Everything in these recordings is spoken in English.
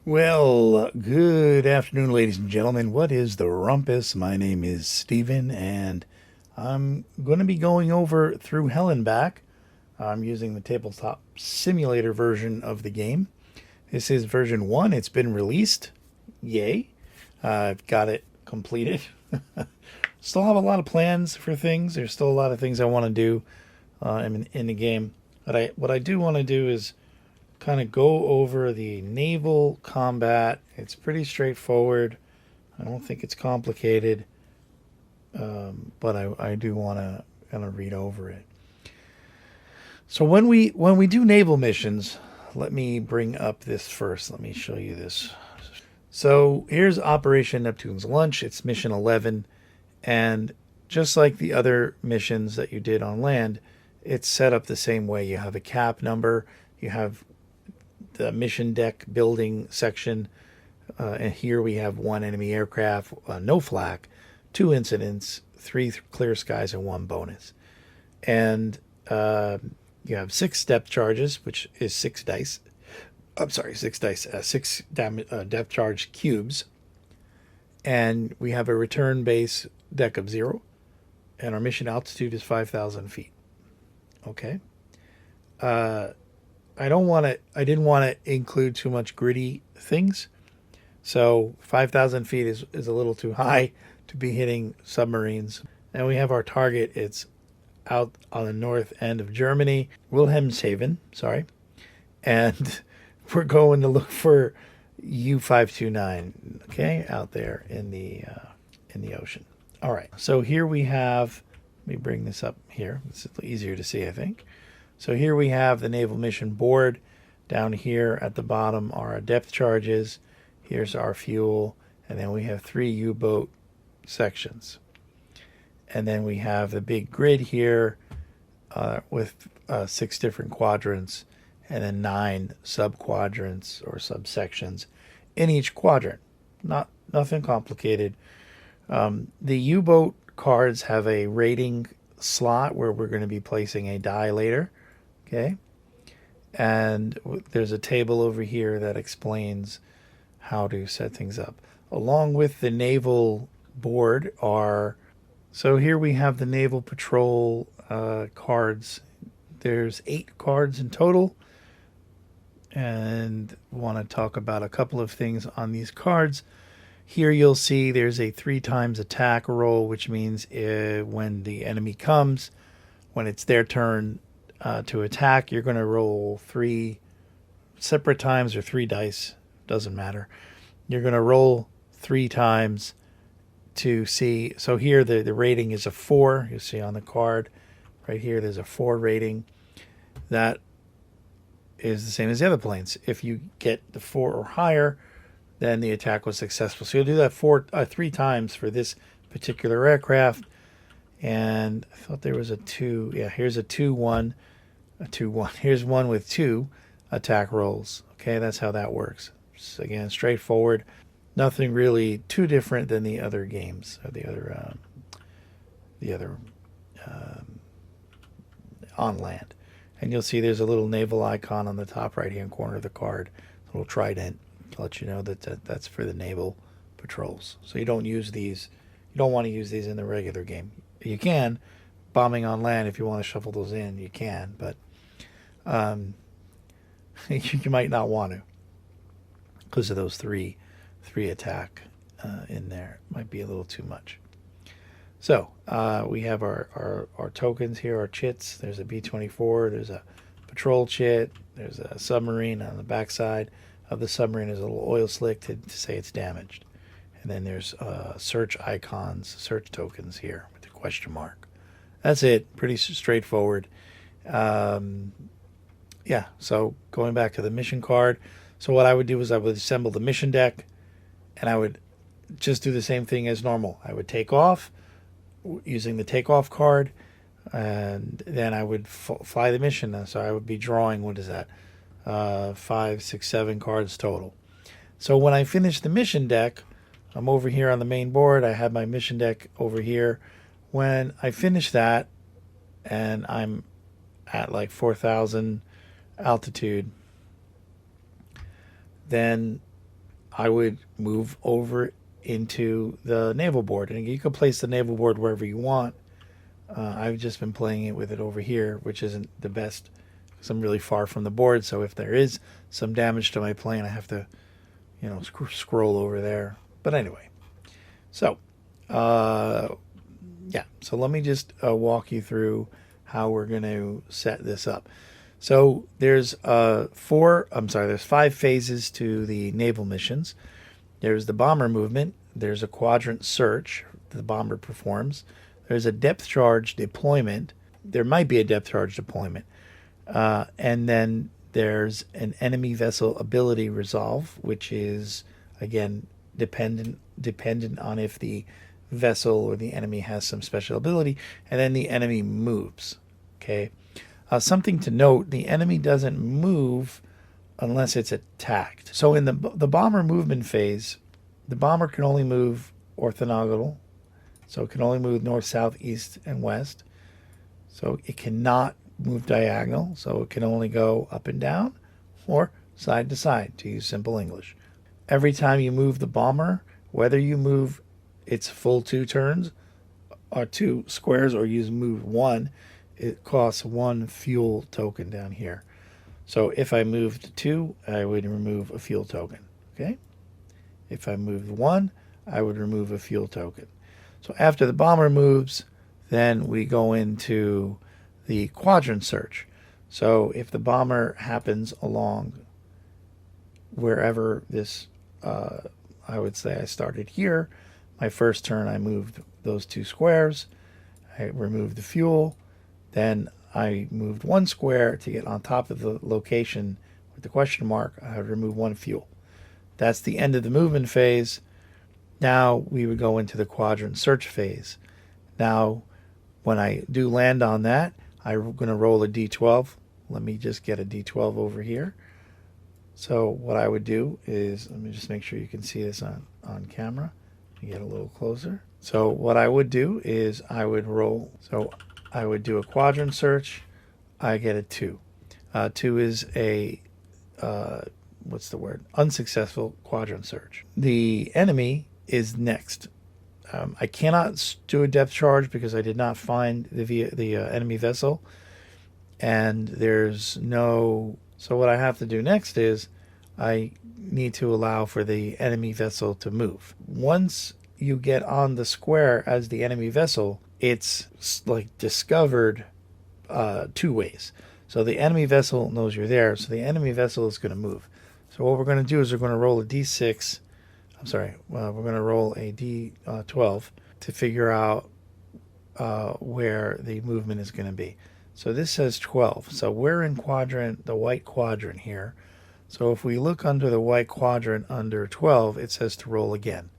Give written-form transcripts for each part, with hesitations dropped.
Well, good afternoon, ladies and gentlemen. What is the rumpus? My name is Steven, and I'm going to be going over through Hell and Back. I'm using the tabletop simulator version of the game. This is version 1. It's been released. Yay. I've got it completed. Still have a lot of plans for things. There's still a lot of things I want to do in the game. But what I do want to do is kind of go over the naval combat. It's pretty straightforward. I don't think it's complicated, but I do want to kind of read over it. So when we do naval missions, let me bring up this first. Let me show you this. So here's Operation Neptune's Lunch. It's mission 11, and just like the other missions that you did on land, it's set up the same way. You have a cap number, you have the mission deck building section, and here we have 1 enemy aircraft, no flak, 2 incidents, 3 clear skies, and 1 bonus. And you have 6 depth charges, which is 6 dice. I'm sorry, 6 dice, 6 depth charge cubes. And we have a return base deck of 0, and our mission altitude is 5,000 feet. Okay. I didn't want to include too much gritty things. So 5,000 feet is a little too high to be hitting submarines. And we have our target. It's out on the north end of Germany, Wilhelmshaven, sorry. And we're going to look for U-529, okay, out there in the ocean. All right. So here we have, let me bring this up here. It's a little easier to see, I think. So here we have the naval mission board. Down here at the bottom are our depth charges. Here's our fuel. And then we have 3 U-boat sections. And then we have the big grid here with 6 different quadrants and then 9 sub-quadrants or subsections in each quadrant. Nothing complicated. The U-boat cards have a rating slot where we're going to be placing a die later. Okay, and there's a table over here that explains how to set things up. Along with the naval board so here we have the naval patrol cards. There's 8 cards in total, and want to talk about a couple of things on these cards. Here you'll see there's a 3 times attack roll, which means when the enemy comes, when it's their turn to attack, you're going to roll 3 separate times or 3 dice. Doesn't matter. You're going to roll 3 times to see. So here the rating is a 4. You see on the card right here, there's a 4 rating. That is the same as the other planes. If you get the 4 or higher, then the attack was successful. So you'll do that 3 times for this particular aircraft. And I thought there was a 2. Yeah, here's a 2-1. A 2-1. Here's one with 2 attack rolls. Okay, that's how that works. So again, straightforward. Nothing really too different than the other games or the other on land. And you'll see there's a little naval icon on the top right-hand corner of the card, a little trident to let you know that's for the naval patrols. So you don't use these. You don't want to use these in the regular game. You can, bombing on land, if you want to shuffle those in, you can, but you might not want to because of those three attack in there. It might be a little too much. So we have our tokens here, our chits. There's a B-24. There's a patrol chit. There's a submarine on the backside of the submarine. There's a little oil slick to say it's damaged. And then there's search icons, search tokens here with the question mark. That's it. Pretty straightforward. Yeah, so going back to the mission card. So what I would do is I would assemble the mission deck, and I would just do the same thing as normal. I would take off using the takeoff card, and then I would fly the mission. So I would be drawing, what is that? 5, 6, 7 cards total. So when I finish the mission deck, I'm over here on the main board. I have my mission deck over here. When I finish that, and I'm at like 4,000 altitude, then I would move over into the naval board. And you can place the naval board wherever you want. I've just been playing it with it over here, which isn't the best because I'm really far from the board. So if there is some damage to my plane, I have to, scroll over there. But anyway, so yeah. So let me just walk you through how we're going to set this up. So there's there's 5 phases to the naval missions. There's the bomber movement. There's a quadrant search the bomber performs. There's a depth charge deployment. There might be a depth charge deployment. And then there's an enemy vessel ability resolve, which is, again, dependent on if the vessel or the enemy has some special ability. And then the enemy moves. Okay. Something to note, the enemy doesn't move unless it's attacked. So in the bomber movement phase, the bomber can only move orthogonal. So it can only move north, south, east, and west. So it cannot move diagonal. So it can only go up and down or side to side, to use simple English. Every time you move the bomber, whether you move its full 2 turns or 2 squares or you move 1, it costs 1 fuel token down here. So if I moved 2, I would remove a fuel token. Okay? If I moved 1, I would remove a fuel token. So after the bomber moves, then we go into the quadrant search. So if the bomber happens along wherever this, I would say I started here, my first turn I moved those 2 squares, I removed the fuel, then I moved 1 square to get on top of the location with the question mark. I would remove 1 fuel. That's the end of the movement phase. Now we would go into the quadrant search phase. Now, when I do land on that, I'm going to roll a d12. Let me just get a d12 over here. So what I would do is, let me just make sure you can see this on camera. Let me get a little closer. So what I would do is I would roll. So I would do a quadrant search. I get a 2. 2 is a, unsuccessful quadrant search. The enemy is next. I cannot do a depth charge because I did not find the enemy vessel. And there's no... So what I have to do next is I need to allow for the enemy vessel to move. Once you get on the square as the enemy vessel, it's like discovered 2 ways. So the enemy vessel knows you're there, so the enemy vessel is going to move. So what we're going to do is we're going to roll a d6. We're going to roll a d12 to figure out where the movement is going to be. So this says 12. So we're in the white quadrant here. So if we look under the white quadrant under 12, it says to roll again.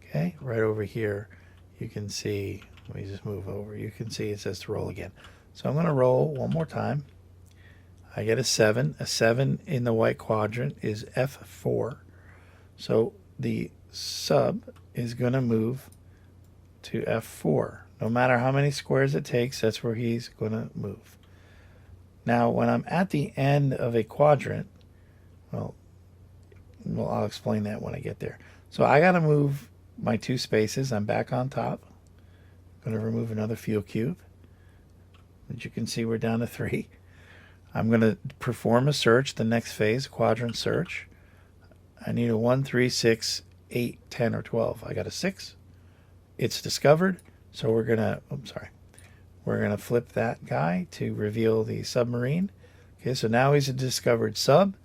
Okay, right over here, you can see... Let me just move over. You can see it says to roll again. So I'm going to roll one more time. I get a 7. A 7 in the white quadrant is F4. So the sub is going to move to F4. No matter how many squares it takes, that's where he's going to move. Now, when I'm at the end of a quadrant, well, I'll explain that when I get there. So I got to move my 2 spaces. I'm back on top. I'm going to remove another fuel cube. As you can see, we're down to 3. I'm going to perform a search, the next phase, quadrant search. I need a 1, 3, 6, 8, 10, or 12. I got a 6. It's discovered. So we're going to flip that guy to reveal the submarine. Okay, so now he's a discovered sub,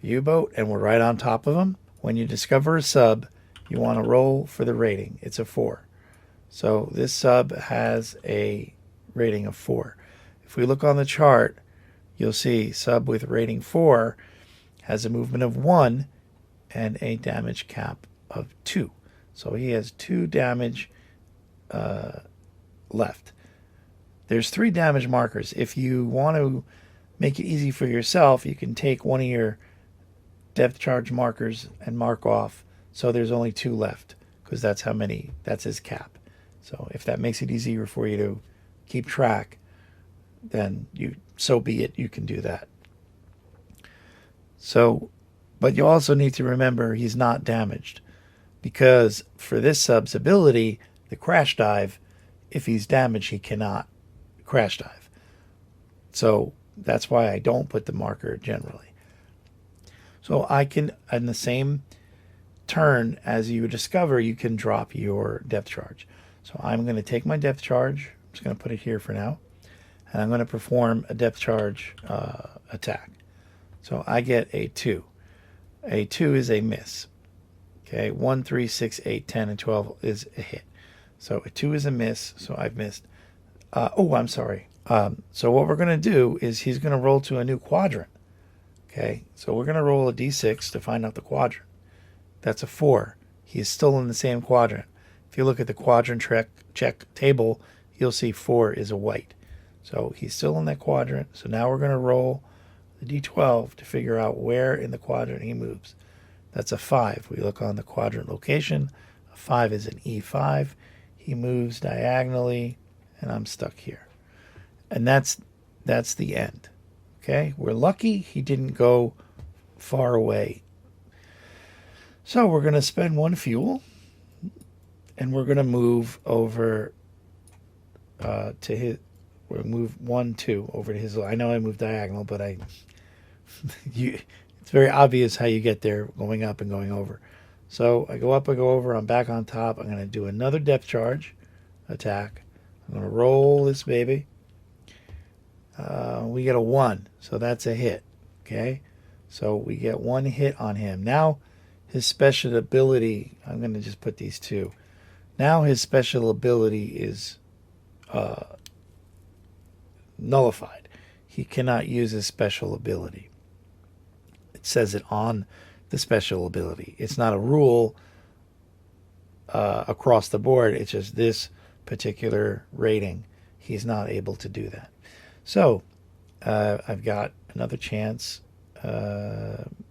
U-boat, and we're right on top of him. When you discover a sub, you want to roll for the rating. It's a 4. So this sub has a rating of 4. If we look on the chart, you'll see sub with rating 4 has a movement of 1 and a damage cap of 2. So he has 2 damage left. There's 3 damage markers. If you want to make it easy for yourself, you can take one of your depth charge markers and mark off so there's only 2 left, because that's his cap. So if that makes it easier for you to keep track, then so be it, you can do that. So But you also need to remember he's not damaged, because for this sub's ability, the crash dive, if he's damaged, he cannot crash dive. So that's why I don't put the marker generally. So I can, in the same turn as you discover, you can drop your depth charge. So I'm going to take my depth charge. I'm just going to put it here for now. And I'm going to perform a depth charge attack. So I get a 2. A 2 is a miss. Okay, 1, 3, 6, 8, 10, and 12 is a hit. So a 2 is a miss, so I've missed. I'm sorry. So what we're going to do is he's going to roll to a new quadrant. Okay, so we're going to roll a d6 to find out the quadrant. That's a 4. He's still in the same quadrant. If you look at the quadrant check table, you'll see 4 is a white. So he's still in that quadrant. So now we're going to roll the d12 to figure out where in the quadrant he moves. That's a 5. We look on the quadrant location. A 5 is an E5. He moves diagonally, and I'm stuck here. And that's the end. Okay, we're lucky he didn't go far away. So we're going to spend 1 fuel, and we're going to move over to his. We'll move 1, 2 over to his. I know I moved diagonal, but it's very obvious how you get there, going up and going over. So I go up, I go over, I'm back on top. I'm going to do another depth charge attack. I'm going to roll this baby. We get a 1, so that's a hit. Okay, so we get 1 hit on him. Now his special ability, I'm going to just put these 2. Now his special ability is nullified. He cannot use his special ability. It says it on the special ability. It's not a rule across the board. It's just this particular rating. He's not able to do that. So I've got another chance.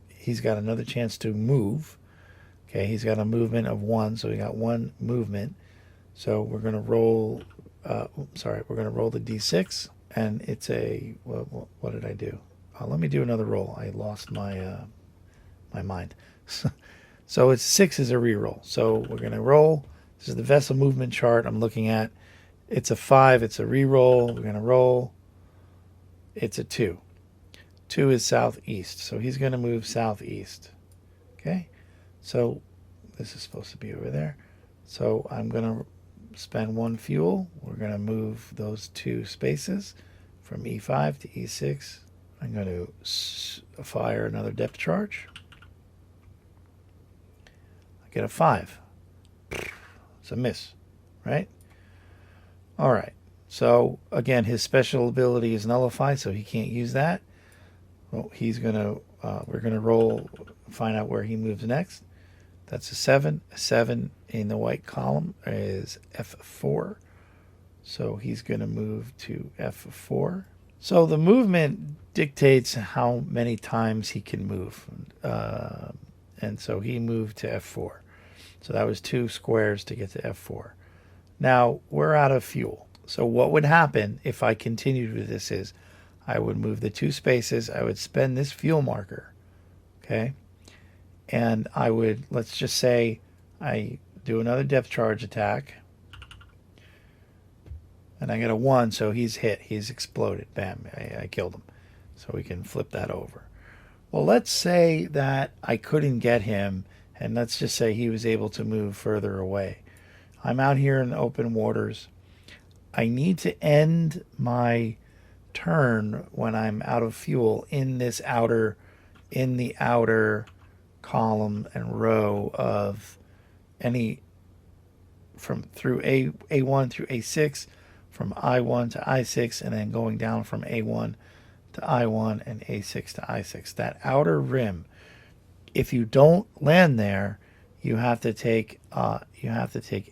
He's got another chance to move. Okay, he's got a movement of 1, so we got 1 movement. So we're going to roll. We're going to roll the d6, and it's a. What did I do? Let me do another roll. I lost my my mind. So it's 6 is a reroll. So we're going to roll. This is the vessel movement chart I'm looking at. It's a 5. It's a reroll. We're going to roll. It's a 2. 2 is southeast. So he's going to move southeast. Okay. So this is supposed to be over there. So I'm going to spend 1 fuel. We're going to move those 2 spaces from E5 to E6. I'm going to fire another depth charge. I get a 5. It's a miss, right? All right. So again, his special ability is nullified, so he can't use that. Well, he's going to. We're going to roll, find out where he moves next. That's a 7. A 7 in the white column is F4. So he's going to move to F4. So the movement dictates how many times he can move. And so he moved to F4. So that was 2 squares to get to F4. Now we're out of fuel. So what would happen if I continued with this is I would move the 2 spaces. I would spend this fuel marker. Okay. And I would, let's just say I do another depth charge attack. And I get a 1, so he's hit. He's exploded. Bam, I killed him. So we can flip that over. Well, let's say that I couldn't get him, and let's just say he was able to move further away. I'm out here in the open waters. I need to end my turn when I'm out of fuel in the outer column and row of any through A1 through A6, from I1 to I6, and then going down from A1 to I1 and A6 to I6. That outer rim, if you don't land there, you have to take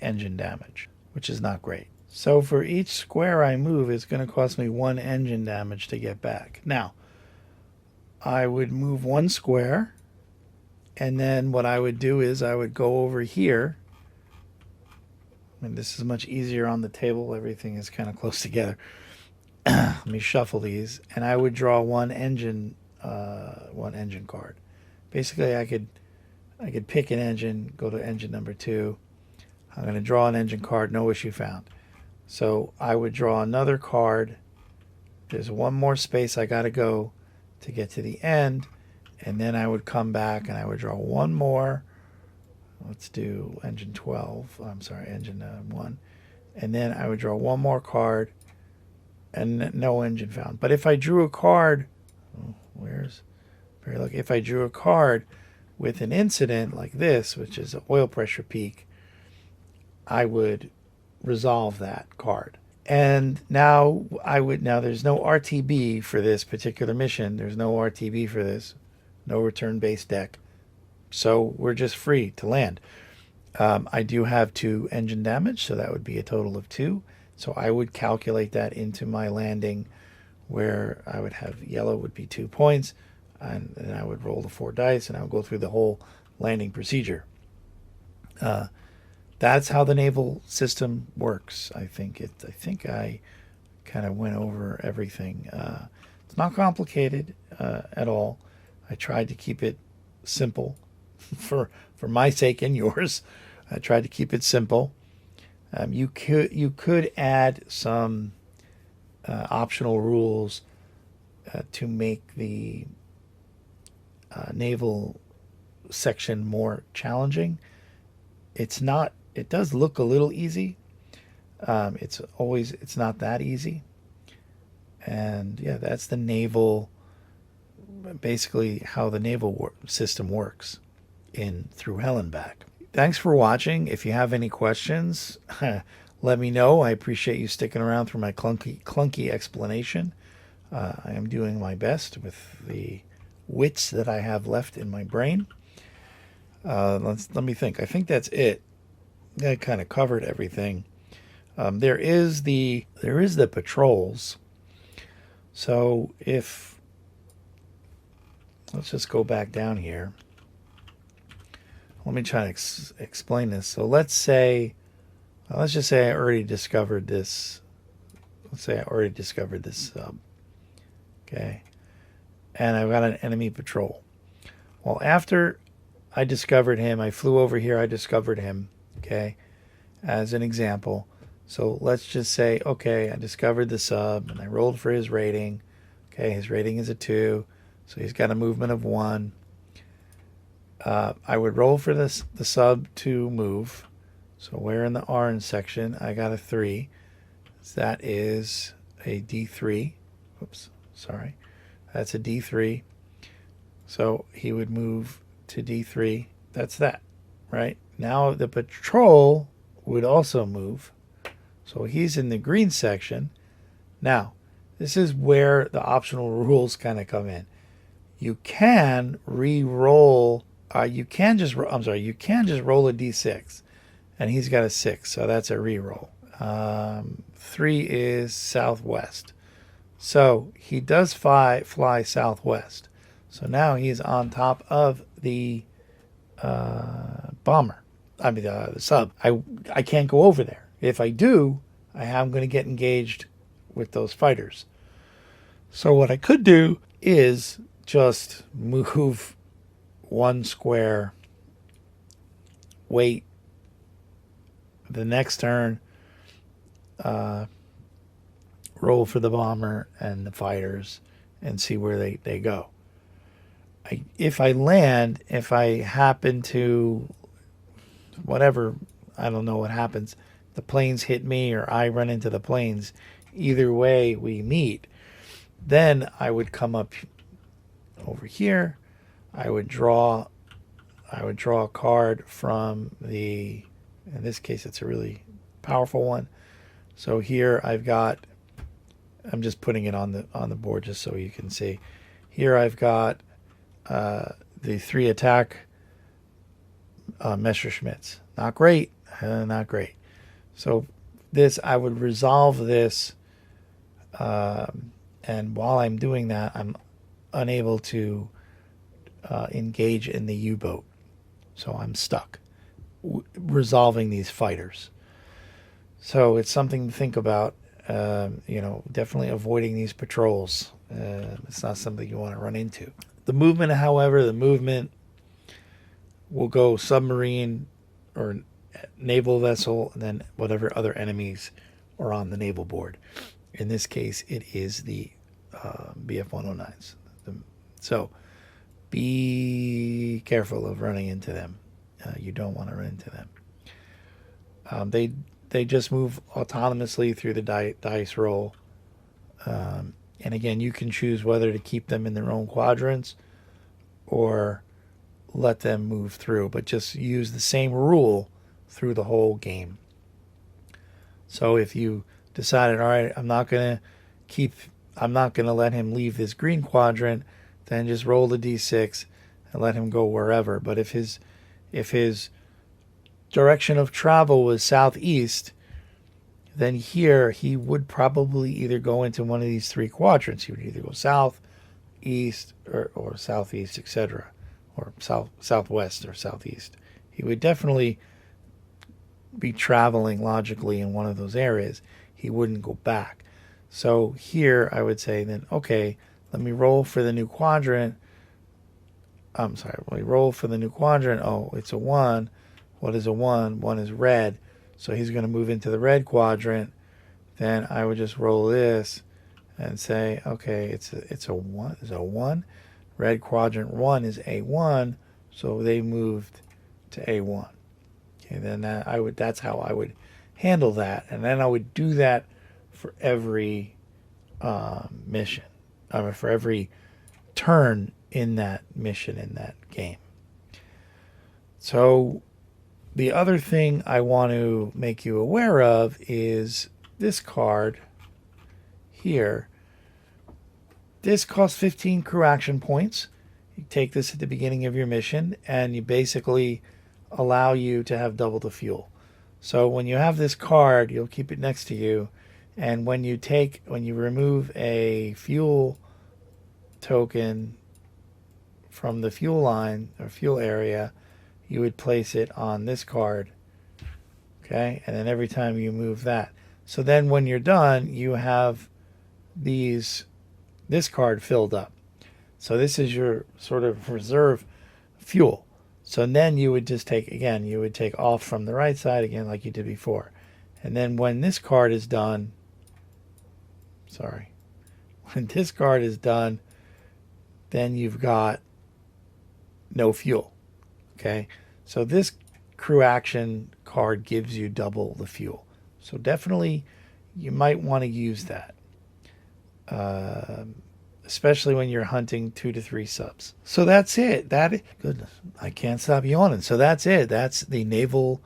engine damage, which is not great. So for each square I move, it's going to cost me 1 engine damage to get back. Now, I would move 1 square, and then what I would do is I would go over here. And this is much easier on the table. Everything is kind of close together. Let me shuffle these, and I would draw one engine card. basically I could pick an engine, go to engine number 2. I'm going to draw an engine card, no issue found. So I would draw another card. There's one more space I got to go to get to the end, and then I would come back and I would draw one more. Let's do engine 12. I'm sorry, engine 1. And then I would draw one more card, and no engine found. But if I drew a card, if I drew a card with an incident like this, which is an oil pressure peak, I would resolve that card. And now there's no RTB for this particular mission. There's no RTB for this, no return base deck. So we're just free to land. I do have 2 engine damage, so that would be a total of 2. So I would calculate that into my landing, where I would have yellow would be 2 points, and then I would roll the 4 dice, and I would go through the whole landing procedure. That's how the naval system works. I think I kind of went over everything. It's not complicated at all. I tried to keep it simple for my sake and yours. I tried to keep it simple. You could add some optional rules to make the naval section more challenging. It does look a little easy. It's not that easy. And yeah, that's the naval, basically how the naval system works through hell and back. Thanks for watching. If you have any questions, let me know. I appreciate you sticking around through my clunky explanation. I am doing my best with the wits that I have left in my brain. Let me think. I think that's it. I kind of covered everything. There is the patrols. So let's just go back down here. Let me try to explain this. So let's just say I already discovered this. Let's say I already discovered this sub. Okay. And I've got an enemy patrol. Well, after I discovered him, I flew over here, I discovered him. Okay. As an example. So let's just say, okay, I discovered the sub and I rolled for his rating. Okay. His rating is a 2. So he's got a movement of 1. I would roll for the sub to move. So where in the orange section, I got a 3. So that is a D3. Oops, sorry. That's a D3. So he would move to D3. That's that, right? Now the patrol would also move. So he's in the green section. Now, this is where the optional rules kind of come in. You can re-roll. You can just roll a D6, and he's got a 6, so that's a re-roll. 3 is southwest, so he does fly southwest. So now he's on top of the bomber. I mean the sub. I can't go over there. If I do, I am going to get engaged with those fighters. So what I could do is just move 1 square, wait the next turn, roll for the bomber and the fighters and see where they go. If I happen to, whatever, I don't know what happens, the planes hit me or I run into the planes, either way we meet, then I would come up over here. I would draw a card from in this case it's a really powerful one. So here I'm just putting it on the board just so you can see. Here I've got the 3 attack Messerschmitts. Not great, not great. So I would resolve this, and while I'm doing that, I'm unable to engage in the U-boat. So I'm stuck resolving these fighters. So it's something to think about. Definitely avoiding these patrols. It's not something you want to run into. The movement, however, will go submarine or naval vessel, and then whatever other enemies are on the naval board. In this case, it is the BF-109s. So be careful of running into them. You don't want to run into them. They just move autonomously through the dice roll. And again, you can choose whether to keep them in their own quadrants or let them move through, but just use the same rule through the whole game. So if you decided, all right, I'm not going to let him leave this green quadrant, then just roll the d6 and let him go wherever. But if his direction of travel was southeast, then here he would probably either go into one of these three quadrants. He would either go south, east, or southeast, etc., or southwest or southeast. He would definitely be traveling logically in one of those areas. He wouldn't go back. So here I would say then, okay, let me roll for the new quadrant. I'm sorry, let me roll for the new quadrant. Oh, it's a 1. What is a 1? 1 is red. So he's going to move into the red quadrant. Then I would just roll this and say, okay, it's a 1. It's a 1. Red quadrant 1 is A1. So they moved to A1. Okay, then that's how I would handle that. And then I would do that for every mission. For every turn in that mission in that game. So the other thing I want to make you aware of is this card here. This costs 15 crew action points. You take this at the beginning of your mission, and you basically allow you to have double the fuel. So when you have this card, you'll keep it next to you, and when you remove a fuel token from the fuel line or fuel area, you would place it on this card. Okay, and then every time you move that. So then when you're done, you have this card filled up. So this is your sort of reserve fuel. So then you would just take off from the right side again like you did before. And then when this card is done, when this card is done, then you've got no fuel. Okay, so this crew action card gives you double the fuel. So definitely you might want to use that, especially when you're hunting 2 to 3 subs. So that's it. Goodness, I can't stop yawning. So that's it. That's the naval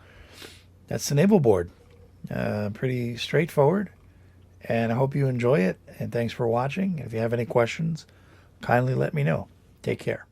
board. Pretty straightforward, and I hope you enjoy it. And thanks for watching. If you have any questions, kindly let me know. Take care.